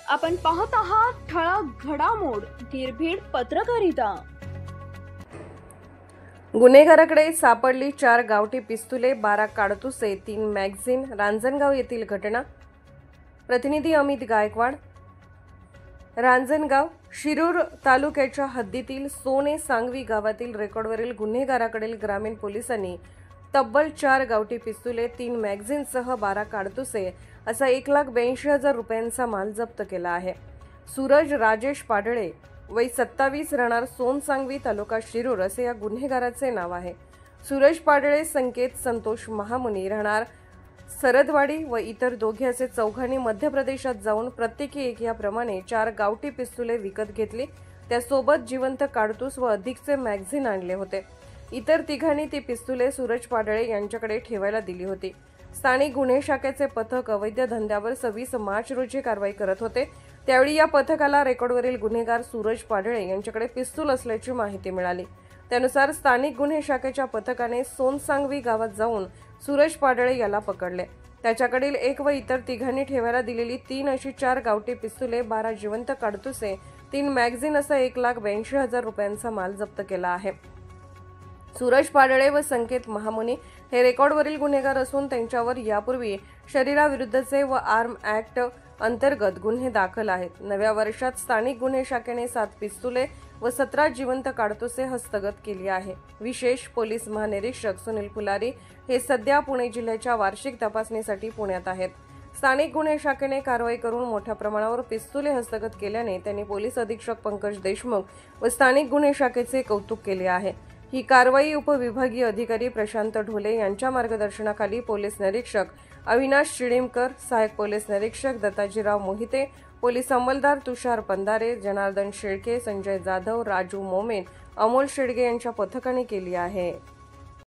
आपण पाहत आहात ठळक घडामोड निर्भीड पत्रकारिता। गुन्हेगाराकडे सापडली 4 गावठी पिस्तुले, 12 काडतुसे, 3 मॅगझीन। रांजणगाव येथील घटना। प्रतिनिधी अमित गायकवाड। रांजणगाव शिरूर तालुक्याच्या हद्दीतील सोने सांगवी गावातील रेकॉर्डवरील गुन्हेगाराकडील ग्रामीण पोलिसांनी तब्बल 4 गावठी पिस्तुले, 3 मॅगझीनसह 12 काडतुसे असा 1,82,000 रुपयांचा माल जप्त केला आहे। सूरज राजेश पाडळे वय 27 राहणार सोनसांगवी तालुका शिरूर असे या गुन्हेगाराचे नाव आहे। सूरज पाडळे, संकेत संतोष महामुनी राहणार सरदवाडी व इतर दोघे असे चौघांनी मध्य प्रदेशात जाऊन प्रत्येकी एक याप्रमाणे 4 गावठी पिस्तुले विकत घेतली। त्यासोबत जिवंत काडतूस व अधिकचे मॅगझीन आणले होते। इतर तिघांनी ती पिस्तुले सूरज पाडळे यांच्याकडे ठेवायला दिली होती। स्थानिक गुन्हे शाखेचे पथक अवैध धंद्यावर 26 मार्च रोजी कारवाई करत होते। त्यावेळी या पथकाला रेकॉर्डवरील गुन्हेगार सूरज पाडळे यांच्याकडे पिस्तूल असल्याची माहिती मिळाली। त्यानुसार स्थानिक गुन्हे शाखेच्या पथकाने सोनसांगवी गावात जाऊन सूरज पाडळे याला पकडले। त्याच्याकडील एक व इतर तिघांनी ठेवायला दिलेली 3 अशी 4 गावठी पिस्तुले, 12 जिवंत काडतुसे, 3 मॅगझीन असा 1,82,000 रुपयांचा माल जप्त केला आहे। सूरज पाडळे व संकेत महामुनी हे रेकॉर्डवरील गुन्हेगार असून त्यांच्यावर यापूर्वी शरीराविरुद्धचे व आर्म ॲक्ट अंतर्गत गुन्हे दाखल आहेत। नव्या वर्षात स्थानिक गुन्हे शाखेने 7 पिस्तुले व 17 जिवंत काडतुसे हस्तगत केली आहे। विशेष पोलीस महानिरीक्षक सुनील पुलारी हे सध्या पुणे जिल्ह्याच्या वार्षिक तपासणीसाठी पुण्यात आहेत। स्थानिक गुन्हे शाखेने कारवाई करून मोठ्या प्रमाणावर पिस्तुले हस्तगत केल्याने त्यांनी पोलीस अधीक्षक पंकज देशमुख व स्थानिक गुन्हे शाखेचे कौतुक केले आहे। ही कारवाई उपविभागीय अधिकारी प्रशांत ढोले यांच्या मार्गदर्शनाखाली पोलीस निरीक्षक अविनाश चिडिमकर, सहाय्यक पोलीस निरीक्षक दत्ताजीराव मोहिते, पोलीस अंमलदार तुषार पंधारे, जनार्दन शेळके, संजय जाधव, राजू मोमेन, अमोल शेडगे यांच्या पथकाने केली आहे।